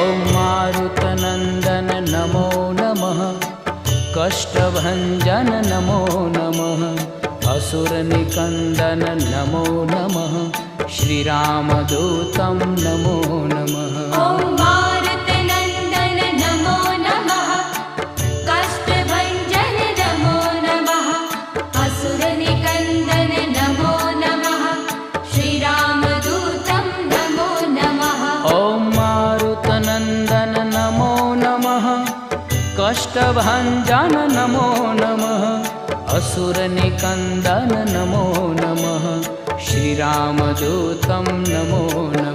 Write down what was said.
ॐ मारुतनन्दन नमो नमः, कष्टभञ्जन नमो नमः, असुरनिकन्दन नमो नमः, श्रीरामदूतं नमो नमः। ॐ मारुतनन्दन नमो नमः, कष्टभञ्जन नमो नमः, असुरनिकन्दन नमो नमः, श्रीरामदूतं नमो नमः। ॐ मारुतनन्दन नमो नमः, कष्टभञ्जन नमो नमः, असुरनिकन्दन नमो नमः, श्रीरामदूतं नमो नमः।